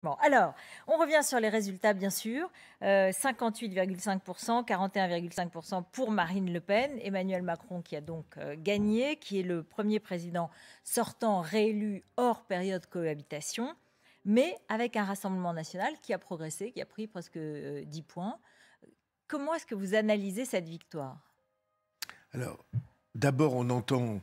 Bon, alors, on revient sur les résultats, bien sûr. 58,5%, 41,5% pour Marine Le Pen. Emmanuel Macron qui a donc gagné, qui est le premier président sortant réélu hors période cohabitation, mais avec un Rassemblement national qui a progressé, qui a pris presque 10 points. Comment est-ce que vous analysez cette victoire? Alors, d'abord, on entend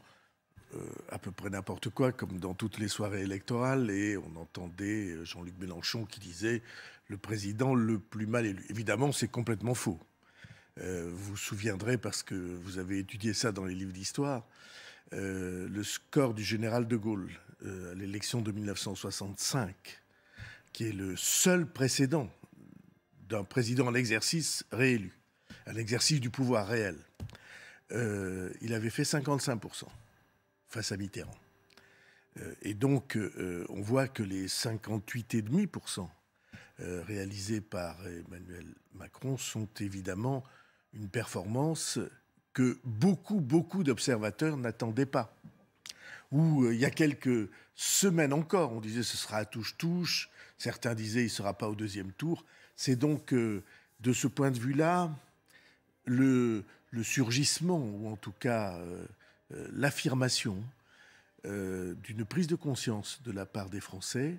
à peu près n'importe quoi, comme dans toutes les soirées électorales, et on entendait Jean-Luc Mélenchon qui disait « le président le plus mal élu ». Évidemment, c'est complètement faux. Vous vous souviendrez, parce que vous avez étudié ça dans les livres d'histoire, le score du général de Gaulle à l'élection de 1965, qui est le seul précédent d'un président en exercice réélu, un exercice du pouvoir réel. Il avait fait 55% face à Mitterrand. Et donc, on voit que les 58,5% réalisés par Emmanuel Macron sont évidemment une performance que beaucoup d'observateurs n'attendaient pas. Où il y a quelques semaines encore, on disait ce sera à touche-touche, certains disaient il ne sera pas au deuxième tour. C'est donc, de ce point de vue-là, le surgissement, ou en tout cas l'affirmation d'une prise de conscience de la part des Français.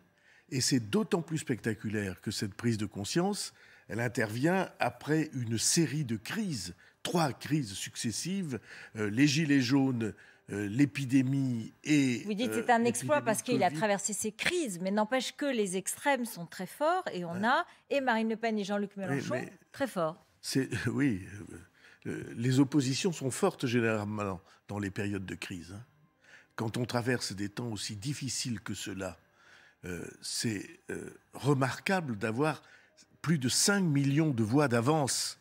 Et c'est d'autant plus spectaculaire que cette prise de conscience, elle intervient après une série de crises, 3 crises successives, les gilets jaunes, l'épidémie et... Vous dites que c'est un exploit parce qu'il a traversé ces crises, mais n'empêche que les extrêmes sont très forts et on a et Marine Le Pen et Jean-Luc Mélenchon très forts. Oui, les oppositions sont fortes généralement dans les périodes de crise. Quand on traverse des temps aussi difficiles que cela, c'est remarquable d'avoir plus de 5 millions de voix d'avance.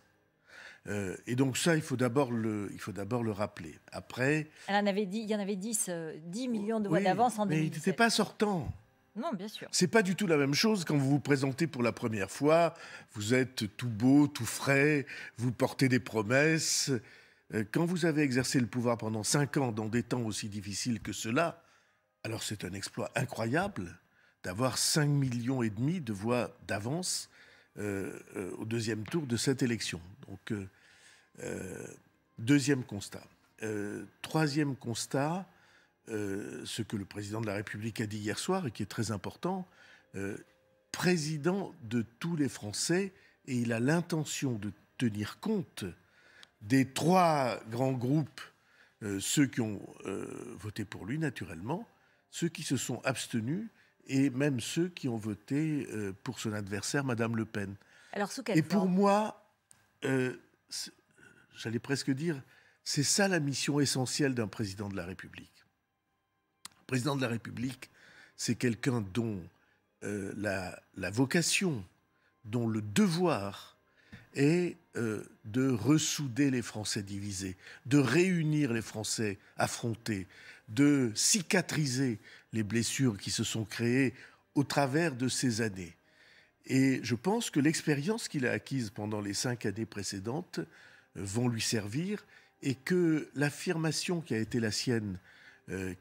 Et donc ça, il faut d'abord le rappeler. Après... Il y en avait 10 millions de voix d'avance en 2017. Mais il n'était pas sortant. Non, bien sûr. C'est pas du tout la même chose quand vous vous présentez pour la première fois. Vous êtes tout beau, tout frais, vous portez des promesses. Quand vous avez exercé le pouvoir pendant 5 ans dans des temps aussi difficiles que cela, alors c'est un exploit incroyable d'avoir 5,5 millions de voix d'avance au deuxième tour de cette élection. Donc, deuxième constat. Troisième constat, ce que le président de la République a dit hier soir et qui est très important, président de tous les Français, et il a l'intention de tenir compte des 3 grands groupes, ceux qui ont voté pour lui naturellement, ceux qui se sont abstenus et même ceux qui ont voté pour son adversaire, Madame Le Pen. Alors, sous quelle et pour forme? moi, j'allais presque dire, c'est ça la mission essentielle d'un président de la République. Le président de la République, c'est quelqu'un dont la vocation, dont le devoir est de ressouder les Français divisés, de réunir les Français affrontés, de cicatriser les blessures qui se sont créées au travers de ces années. Et je pense que l'expérience qu'il a acquise pendant les 5 années précédentes vont lui servir, et que l'affirmation qui a été la sienne,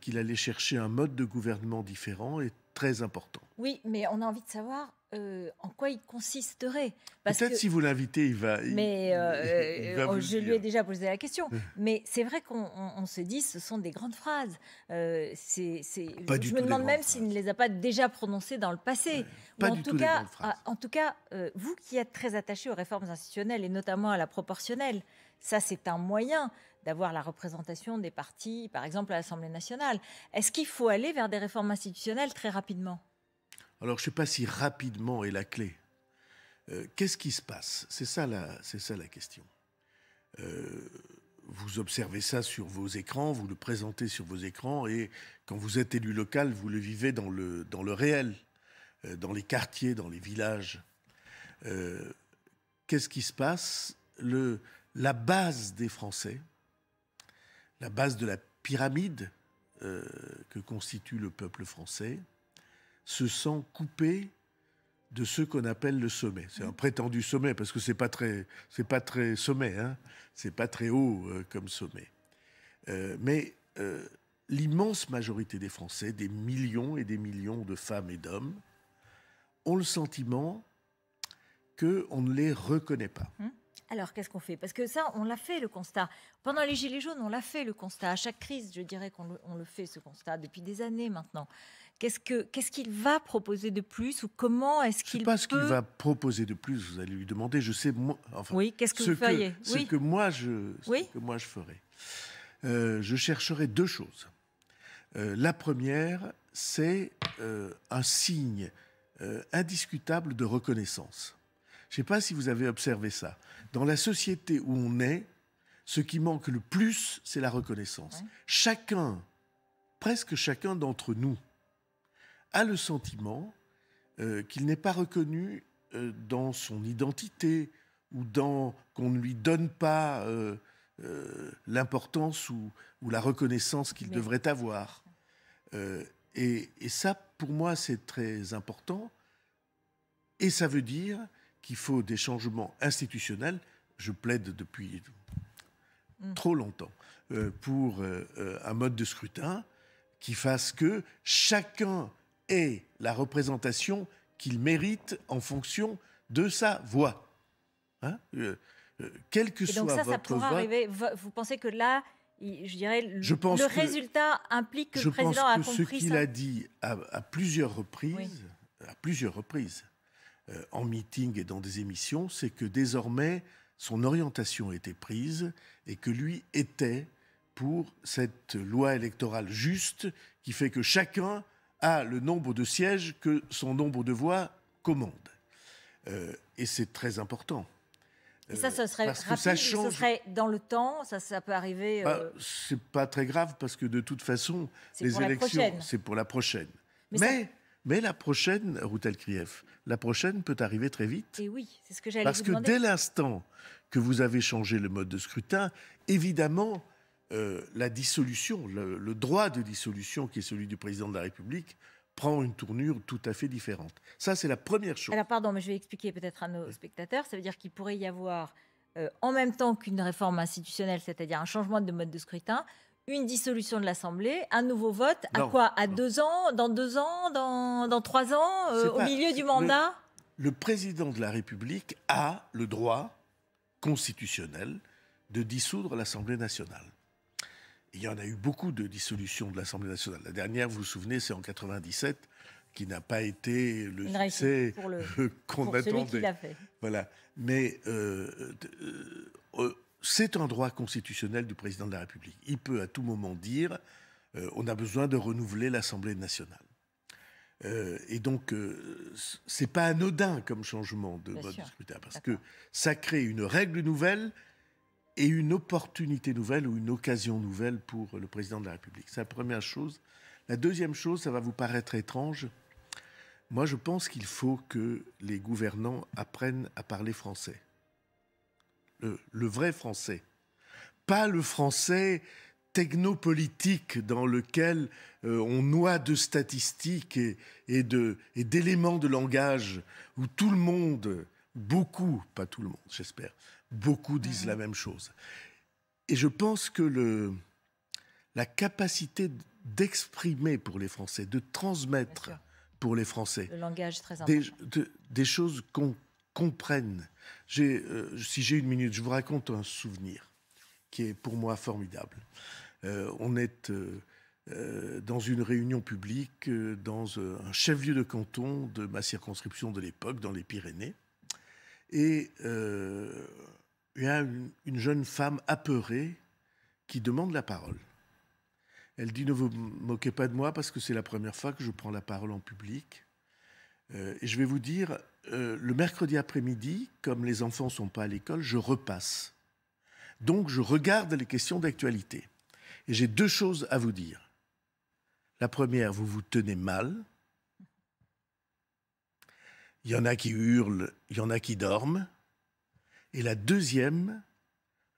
qu'il allait chercher un mode de gouvernement différent, est très important. Oui, mais on a envie de savoir en quoi il consisterait. Peut-être si vous l'invitez, il va vous Je lui ai dire. déjà posé la question. Mais c'est vrai qu'on se dit ce sont des grandes phrases. Pas du Je tout me des demande grandes même s'il ne les a pas déjà prononcées dans le passé. Pas du tout des grandes phrases. En tout cas, vous qui êtes très attaché aux réformes institutionnelles et notamment à la proportionnelle, ça c'est un moyen d'avoir la représentation des partis, par exemple à l'Assemblée nationale. Est-ce qu'il faut aller vers des réformes institutionnelles très rapidement? Alors, je ne sais pas si rapidement est la clé. Qu'est-ce qui se passe? C'est ça la question. Vous observez ça sur vos écrans, vous le présentez sur vos écrans, et quand vous êtes élu local, vous le vivez dans le réel, dans les quartiers, dans les villages. Qu'est-ce qui se passe? La base des Français, la base de la pyramide que constitue le peuple français, se sent coupé de ce qu'on appelle le sommet. C'est un prétendu sommet, parce que c'est pas très sommet, hein. C'est pas très haut comme sommet. Mais l'immense majorité des Français, des millions et des millions de femmes et d'hommes, ont le sentiment qu'on ne les reconnaît pas. Alors, qu'est-ce qu'on fait? Parce que ça, on l'a fait, le constat. Pendant les Gilets jaunes, on l'a fait, le constat. À chaque crise, je dirais qu'on le fait, ce constat, depuis des années maintenant. Qu'est-ce qu'il va proposer de plus ou comment est-ce qu'il peut... Je ne sais pas ce qu'il va proposer de plus, vous allez lui demander. Je sais, moi, enfin, oui, qu'est-ce que vous feriez? Ce que moi je ferais. Je chercherais deux choses. La première, c'est un signe indiscutable de reconnaissance. Je ne sais pas si vous avez observé ça. Dans la société où on est, ce qui manque le plus, c'est la reconnaissance. Ouais. Presque chacun d'entre nous, a le sentiment qu'il n'est pas reconnu dans son identité ou qu'on ne lui donne pas l'importance ou la reconnaissance qu'il devrait avoir. Et ça, pour moi, c'est très important. Et ça veut dire qu'il faut des changements institutionnels. Je plaide depuis trop longtemps pour un mode de scrutin qui fasse que chacun ait la représentation qu'il mérite en fonction de sa voix. Hein, quel que soit votre vote. Ça pourra arriver. Vous pensez que là, je dirais, le résultat implique que le président a compris ça? Je pense que ce qu'il a dit à plusieurs reprises, en meeting et dans des émissions, c'est que désormais, son orientation était prise et que lui était pour cette loi électorale juste qui fait que chacun a le nombre de sièges que son nombre de voix commande. Et c'est très important. Et ça serait rapide, ça serait dans le temps, ça peut arriver... C'est pas très grave parce que de toute façon, les élections, c'est pour la prochaine. Mais la prochaine, Routel Krief, la prochaine peut arriver très vite. Et oui, c'est ce que j'allais vous demander. Parce que dès l'instant que vous avez changé le mode de scrutin, évidemment, la dissolution, le droit de dissolution qui est celui du président de la République, prend une tournure tout à fait différente. Ça, c'est la première chose. Alors, pardon, mais je vais expliquer peut-être à nos spectateurs. Ça veut dire qu'il pourrait y avoir, en même temps qu'une réforme institutionnelle, c'est-à-dire un changement de mode de scrutin, une dissolution de l'Assemblée, un nouveau vote, à 2 ans, dans 2 ans, dans 3 ans, au milieu du mandat? Le président de la République a le droit constitutionnel de dissoudre l'Assemblée nationale. Il y en a eu beaucoup de dissolutions de l'Assemblée nationale. La dernière, vous vous souvenez, c'est en 97, qui n'a pas été le succès qu'on attendait. Celui qui l'a fait. Voilà. Mais c'est un droit constitutionnel du président de la République. Il peut à tout moment dire on a besoin de renouveler l'Assemblée nationale. Et donc, c'est pas anodin comme changement de mode de scrutin, parce que ça crée une règle nouvelle et une opportunité nouvelle ou une occasion nouvelle pour le président de la République. C'est la première chose. La deuxième chose, ça va vous paraître étrange. Moi, je pense qu'il faut que les gouvernants apprennent à parler français. Le vrai français. Pas le français technopolitique dans lequel on noie de statistiques et d'éléments de langage où tout le monde, beaucoup, pas tout le monde, j'espère, beaucoup disent la même chose. Et je pense que la capacité d'exprimer pour les Français, de transmettre pour les Français, le langage très important, des choses qu'on comprenne. Si j'ai une minute, je vous raconte un souvenir qui est pour moi formidable. On est dans une réunion publique dans un chef-lieu de canton de ma circonscription de l'époque, dans les Pyrénées. Et il y a une jeune femme apeurée qui demande la parole. Elle dit « Ne vous moquez pas de moi parce que c'est la première fois que je prends la parole en public. Et je vais vous dire, le mercredi après-midi, comme les enfants ne sont pas à l'école, je repasse. Donc je regarde les questions d'actualité. Et j'ai 2 choses à vous dire. La première, vous vous tenez mal. Il y en a qui hurlent, il y en a qui dorment. Et la deuxième,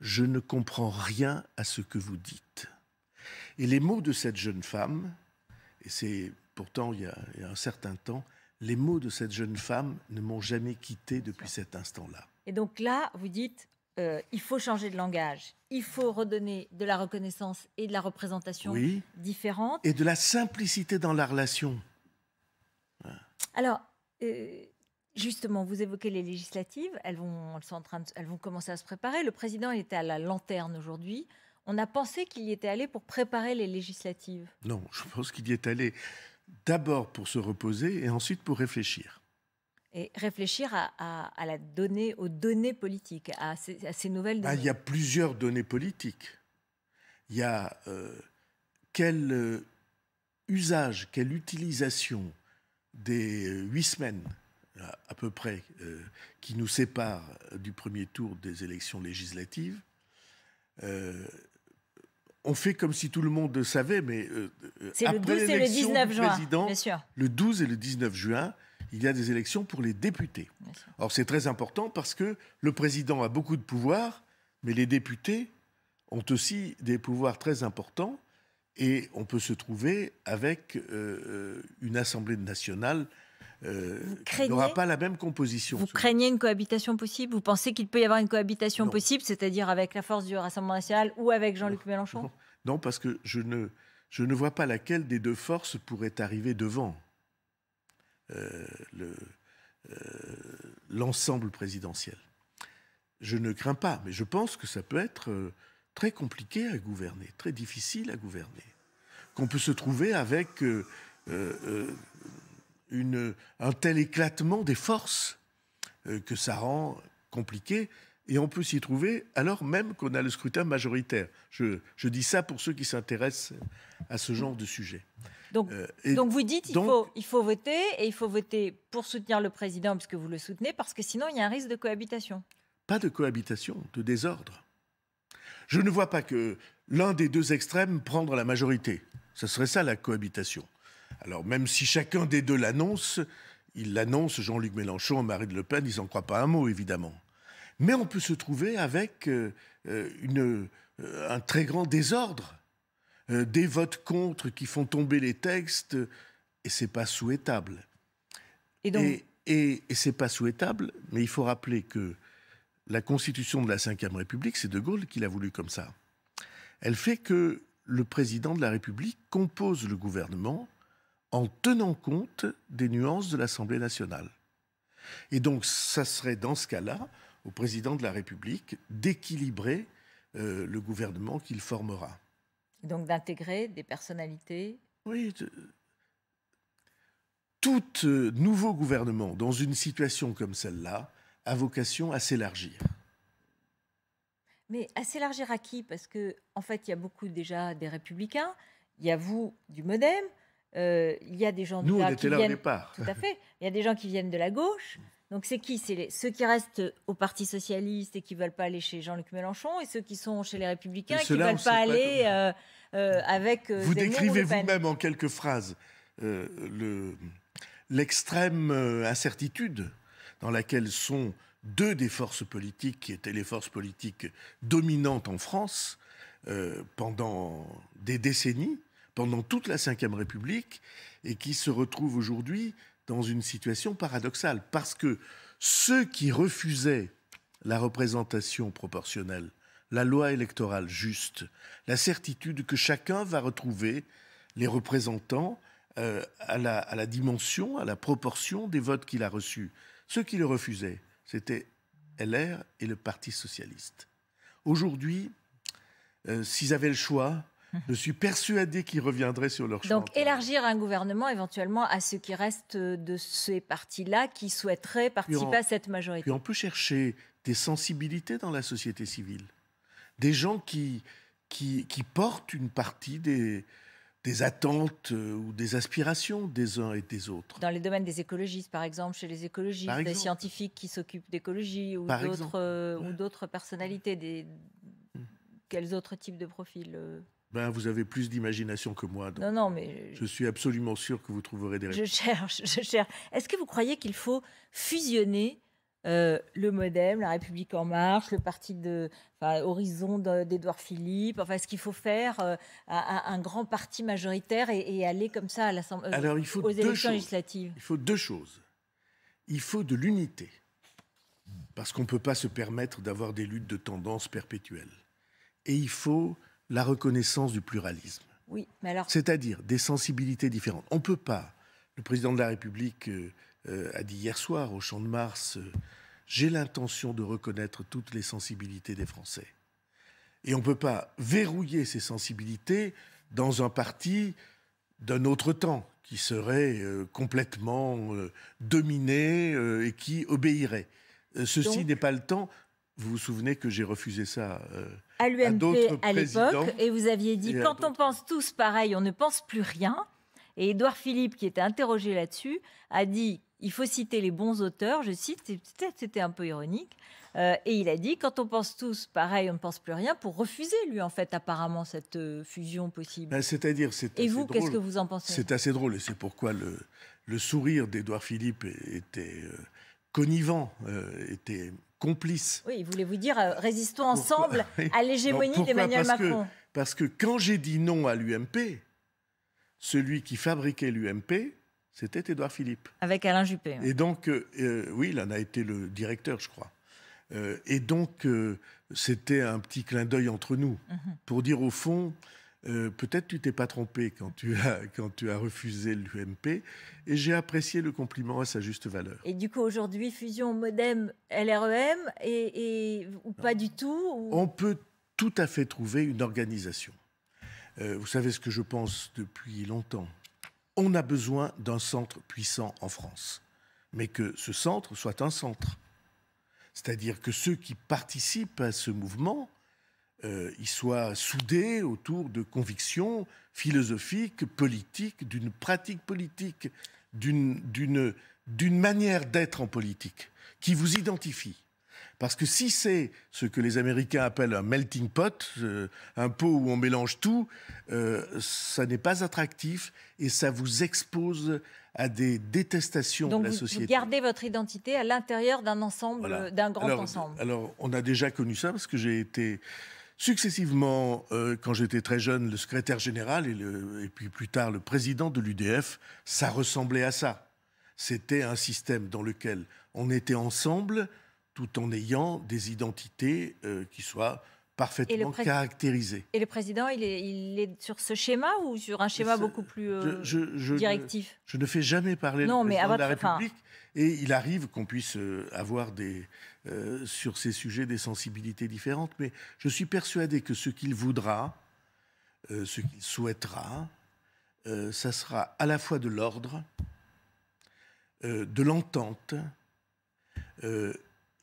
je ne comprends rien à ce que vous dites. » Et les mots de cette jeune femme, et c'est pourtant il y a un certain temps, les mots de cette jeune femme ne m'ont jamais quitté depuis cet instant-là. Et donc là, vous dites, il faut changer de langage, il faut redonner de la reconnaissance et de la représentation différente. Et de la simplicité dans la relation. Alors, Justement, vous évoquez les législatives, elles vont commencer à se préparer. Le président il était à la lanterne aujourd'hui. On a pensé qu'il y était allé pour préparer les législatives. Non, je pense qu'il y est allé d'abord pour se reposer et ensuite pour réfléchir. Et réfléchir aux données politiques, à ces nouvelles données. Il y a plusieurs données politiques. Il y a quel usage, quelle utilisation des 8 semaines à peu près qui nous séparent du premier tour des élections législatives. On fait comme si tout le monde savait, mais c'est le 12 et le 19 juin, bien sûr. Le 12 et le 19 juin, il y a des élections pour les députés. Alors c'est très important parce que le président a beaucoup de pouvoirs, mais les députés ont aussi des pouvoirs très importants et on peut se trouver avec une Assemblée nationale qui n'aura pas la même composition. Vous craignez une cohabitation possible? Vous pensez qu'il peut y avoir une cohabitation possible, c'est-à-dire avec la force du Rassemblement national ou avec Jean-Luc Mélenchon? Non, parce que je ne vois pas laquelle des deux forces pourrait arriver devant l'ensemble présidentiel. Je ne crains pas, mais je pense que ça peut être très compliqué à gouverner, très difficile à gouverner. Qu'on peut se trouver avec un tel éclatement des forces que ça rend compliqué. Et on peut s'y trouver alors même qu'on a le scrutin majoritaire. Je dis ça pour ceux qui s'intéressent à ce genre de sujet. Donc vous dites qu'il faut voter, et il faut voter pour soutenir le président, puisque vous le soutenez, parce que sinon il y a un risque de cohabitation. Pas de cohabitation, de désordre. Je ne vois pas que l'un des deux extrêmes prendre la majorité. Ce serait ça la cohabitation. Alors même si chacun des deux l'annonce, il l'annonce, Jean-Luc Mélenchon et Marine Le Pen, ils n'en croient pas un mot, évidemment. Mais on peut se trouver avec un très grand désordre, des votes contre qui font tomber les textes, et c'est pas souhaitable. Et c'est pas souhaitable, mais il faut rappeler que la Constitution de la Ve République, c'est De Gaulle qui l'a voulu comme ça. Elle fait que le président de la République compose le gouvernement en tenant compte des nuances de l'Assemblée nationale. Et donc, ça serait dans ce cas-là, au président de la République, d'équilibrer le gouvernement qu'il formera. Donc d'intégrer des personnalités. Oui. Tout nouveau gouvernement, dans une situation comme celle-là, a vocation à s'élargir. Mais à s'élargir à qui? Parce qu'en fait, il y a beaucoup déjà des Républicains, il y a vous du MoDem, il y a des gens Nous, on qui était là viennent... au départ. Tout à fait. Il y a des gens qui viennent de la gauche. Donc c'est qui? C'est ceux qui restent au Parti socialiste et qui ne veulent pas aller chez Jean-Luc Mélenchon, et ceux qui sont chez les Républicains et qui ne veulent pas aller avec Vous décrivez Le Pen. vous-même en quelques phrases l'extrême incertitude dans laquelle sont deux des forces politiques qui étaient les forces politiques dominantes en France pendant des décennies, pendant toute la Ve République, et qui se retrouvent aujourd'hui dans une situation paradoxale. Parce que ceux qui refusaient la représentation proportionnelle, la loi électorale juste, la certitude que chacun va retrouver les représentants à la dimension, à la proportion des votes qu'il a reçus. Ceux qui le refusaient, c'était LR et le Parti socialiste. Aujourd'hui, s'ils avaient le choix, je suis persuadé qu'ils reviendraient sur leur choix. Donc élargir un gouvernement éventuellement à ceux qui restent de ces partis-là qui souhaiteraient participer à cette majorité. Puis on peut chercher des sensibilités dans la société civile. Des gens qui portent une partie des attentes ou des aspirations des uns et des autres. Dans les domaines des écologistes, par exemple, chez les écologistes, des scientifiques qui s'occupent d'écologie ou d'autres personnalités. Quels autres types de profils vous avez plus d'imagination que moi. Donc non, mais je suis absolument sûr que vous trouverez des réponses. Je cherche. Est-ce que vous croyez qu'il faut fusionner le MoDem, la République En Marche, le parti Horizon d'Édouard Philippe? Est-ce qu'il faut faire un grand parti majoritaire et aller comme ça à aux élections législatives? Il faut deux choses. Il faut de l'unité, parce qu'on ne peut pas se permettre d'avoir des luttes de tendance perpétuelles. Et il faut la reconnaissance du pluralisme. Oui, mais alors... C'est-à-dire des sensibilités différentes. On ne peut pas, le président de la République a dit hier soir au Champ de Mars, j'ai l'intention de reconnaître toutes les sensibilités des Français. Et on ne peut pas verrouiller ces sensibilités dans un parti d'un autre temps, qui serait complètement dominé et qui obéirait. Ceci n'est pas le temps. Vous vous souvenez que j'ai refusé ça à l'UMP à l'époque, et vous aviez dit et quand on pense tous pareil, on ne pense plus rien. Et Édouard Philippe, qui était interrogé là-dessus, a dit il faut citer les bons auteurs. Je cite, peut-être c'était un peu ironique. Et il a dit quand on pense tous pareil, on ne pense plus rien, pour refuser, lui, en fait, apparemment, cette fusion possible. Ben, c'est-à-dire, et vous, qu'est-ce que vous en pensez? C'est assez drôle, et c'est pourquoi le sourire d'Édouard Philippe était connivant, était complice. Oui, il voulait vous dire résistons ensemble à l'hégémonie d'Emmanuel Macron. Parce que quand j'ai dit non à l'UMP, celui qui fabriquait l'UMP, c'était Édouard Philippe. Avec Alain Juppé. Et donc, oui, il en a été le directeur, je crois. Et donc, c'était un petit clin d'œil entre nous, pour dire au fond, peut-être tu t'es pas trompé quand tu as refusé l'UMP, et j'ai apprécié le compliment à sa juste valeur. Et du coup, aujourd'hui, fusion MoDem LREM, ou pas du tout On peut tout à fait trouver une organisation. Vous savez ce que je pense depuis longtemps. On a besoin d'un centre puissant en France, mais que ce centre soit un centre. C'est-à-dire que ceux qui participent à ce mouvement, ils soient soudés autour de convictions philosophiques, politiques, d'une pratique politique, d'une manière d'être en politique, qui vous identifie. Parce que si c'est ce que les Américains appellent un melting pot, un pot où on mélange tout, ça n'est pas attractif et ça vous expose à des détestations de la société. Donc vous gardez votre identité à l'intérieur d'un ensemble, voilà. D'un grand ensemble. Alors on a déjà connu ça parce que j'ai été successivement, quand j'étais très jeune, le secrétaire général et puis plus tard le président de l'UDF. Ça ressemblait à ça. C'était un système dans lequel on était ensemble, tout en ayant des identités qui soient parfaitement caractérisées. Et le président, il est sur ce schéma ou sur un schéma beaucoup plus directif? Je ne fais jamais parler le président de la République, et il arrive qu'on puisse avoir sur ces sujets des sensibilités différentes, mais je suis persuadé que ce qu'il voudra, ce qu'il souhaitera, ça sera à la fois de l'ordre, de l'entente,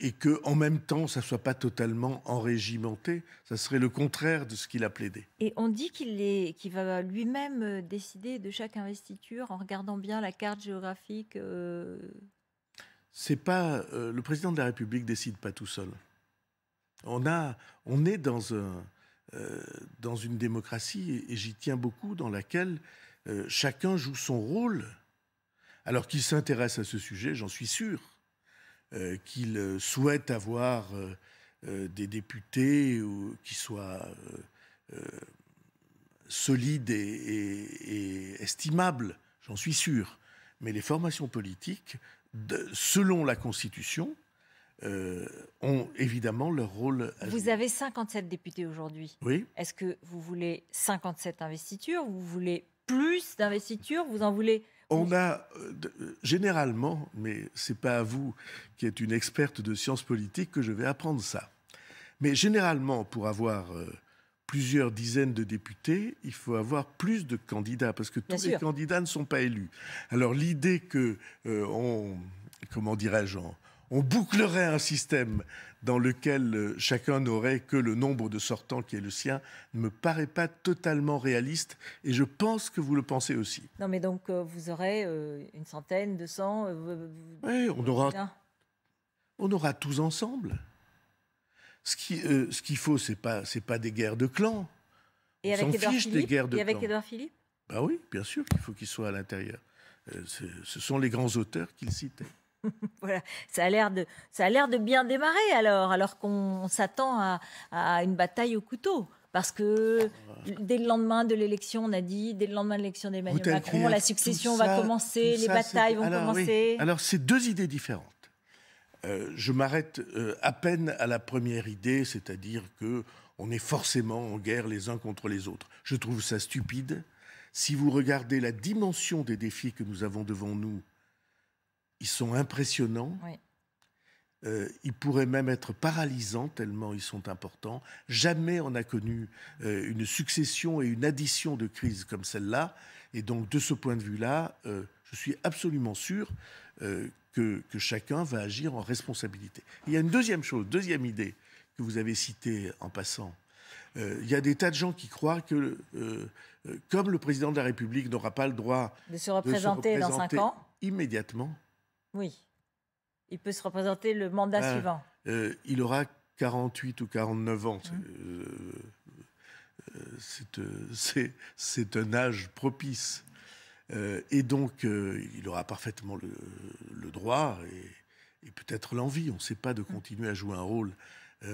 et qu'en même temps, ça ne soit pas totalement enrégimenté. Ça serait le contraire de ce qu'il a plaidé. Et on dit qu'il va lui-même décider de chaque investiture en regardant bien la carte géographique. C'est pas, le président de la République ne décide pas tout seul. On est dans une démocratie, et j'y tiens beaucoup, dans laquelle chacun joue son rôle. Alors qu'il s'intéresse à ce sujet, j'en suis sûr. Qu'il souhaite avoir des députés qui soient solides et estimables, j'en suis sûr. Mais les formations politiques, selon la Constitution, ont évidemment leur rôle à jouer. Vous avez 57 députés aujourd'hui. Oui. Est-ce que vous voulez 57 investitures? Vous voulez plus d'investitures? Vous en voulez? On a généralement, mais ce n'est pas à vous qui êtes une experte de sciences politiques que je vais apprendre ça, mais généralement, pour avoir plusieurs dizaines de députés, il faut avoir plus de candidats, parce que tous les candidats ne sont pas élus. Alors l'idée que comment dirais-je, on bouclerait un système dans lequel chacun n'aurait que le nombre de sortants qui est le sien ne me paraît pas totalement réaliste, et je pense que vous le pensez aussi. Non, mais donc vous aurez une centaine, 200... Oui, on aura tous ensemble. Ce qu'il faut, c'est pas des guerres de clans. Et on s'en fiche des guerres de clans. Et avec Édouard Philippe? Ben oui, bien sûr qu'il faut qu'il soit à l'intérieur. Ce sont les grands auteurs qu'il citait. Voilà, ça a l'air de bien démarrer alors qu'on s'attend à une bataille au couteau. Parce que dès le lendemain de l'élection, on a dit, dès le lendemain de l'élection d'Emmanuel Macron, la succession va commencer, les batailles vont commencer. Oui. Alors, c'est deux idées différentes. Je m'arrête à peine à la première idée, c'est-à-dire qu'on est forcément en guerre les uns contre les autres. Je trouve ça stupide. Si vous regardez la dimension des défis que nous avons devant nous, ils sont impressionnants. Oui. Ils pourraient même être paralysants tellement ils sont importants. Jamais on n'a connu une succession et une addition de crises comme celle-là. Et donc, de ce point de vue-là, je suis absolument sûr que chacun va agir en responsabilité. Il y a une deuxième chose, deuxième idée que vous avez citée en passant. Il y a des tas de gens qui croient que, comme le président de la République n'aura pas le droit de se représenter dans 5 ans, immédiatement, oui. Il peut se représenter le mandat suivant. Il aura 48 ou 49 ans. C'est un âge propice. Et donc, il aura parfaitement le droit et peut-être l'envie, on ne sait pas, de continuer à jouer un rôle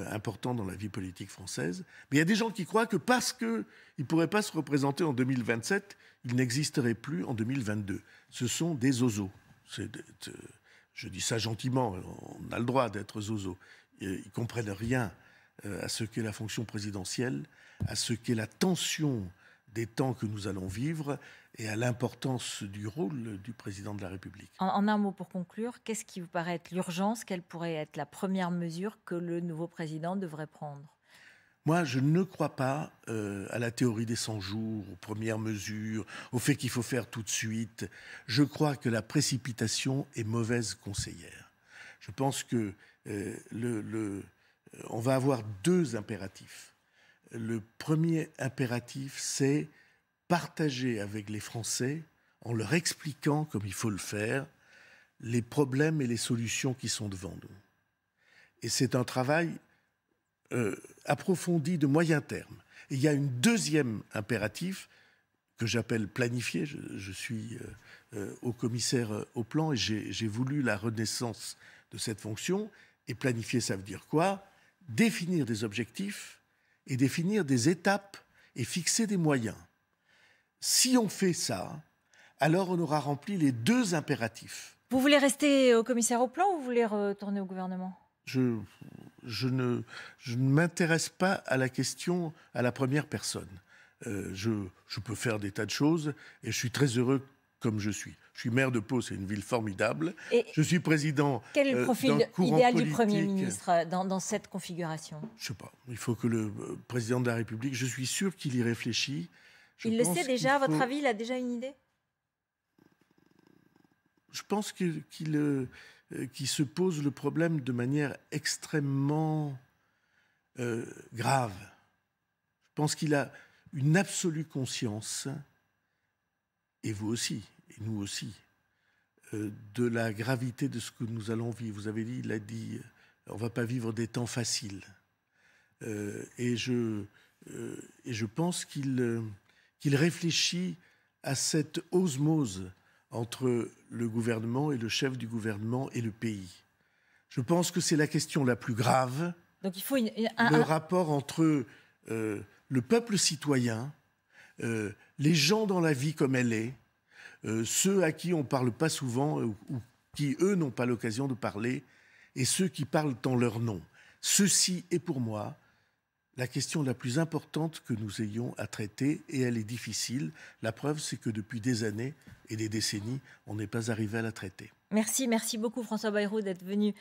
important dans la vie politique française. Mais il y a des gens qui croient que parce qu'il ne pourrait pas se représenter en 2027, il n'existerait plus en 2022. Ce sont des zozos. Je dis ça gentiment, on a le droit d'être zozo. Ils ne comprennent rien à ce qu'est la fonction présidentielle, à ce qu'est la tension des temps que nous allons vivre et à l'importance du rôle du président de la République. En un mot pour conclure, qu'est-ce qui vous paraît être l'urgence? Quelle pourrait être la première mesure que le nouveau président devrait prendre? Moi, je ne crois pas à la théorie des 100 jours, aux premières mesures, au fait qu'il faut faire tout de suite. Je crois que la précipitation est mauvaise conseillère. Je pense que on va avoir deux impératifs. Le premier impératif, c'est partager avec les Français, en leur expliquant, comme il faut le faire, les problèmes et les solutions qui sont devant nous. Et c'est un travail approfondi de moyen terme. Et il y a une deuxième impératif que j'appelle planifié. Je suis haut commissaire au plan et j'ai voulu la renaissance de cette fonction. Et planifier, ça veut dire quoi? Définir des objectifs et définir des étapes et fixer des moyens. Si on fait ça, alors on aura rempli les deux impératifs. Vous voulez rester au commissaire au plan ou vous voulez retourner au gouvernement? Je ne m'intéresse pas à la question à la première personne. Je peux faire des tas de choses et je suis très heureux comme je suis. Je suis maire de Pau, c'est une ville formidable. Et je suis président. Quel est le profil idéal du Premier ministre dans cette configuration? Je ne sais pas. Il faut que le président de la République, je suis sûr qu'il y réfléchit. Il le sait déjà, à votre avis, il a déjà une idée? Je pense qu'il se pose le problème de manière extrêmement grave. Je pense qu'il a une absolue conscience, et vous aussi, et nous aussi, de la gravité de ce que nous allons vivre. Vous avez dit, il a dit, on ne va pas vivre des temps faciles. Et je pense qu'il réfléchit à cette osmose entre le gouvernement et le chef du gouvernement et le pays. Je pense que c'est la question la plus grave. Donc il faut le rapport entre le peuple citoyen, les gens dans la vie comme elle est, ceux à qui on ne parle pas souvent ou qui, eux, n'ont pas l'occasion de parler, et ceux qui parlent en leur nom. Ceci est pour moi la question la plus importante que nous ayons à traiter, et elle est difficile. La preuve, c'est que depuis des années et des décennies, on n'est pas arrivé à la traiter. Merci beaucoup François Bayrou d'être venu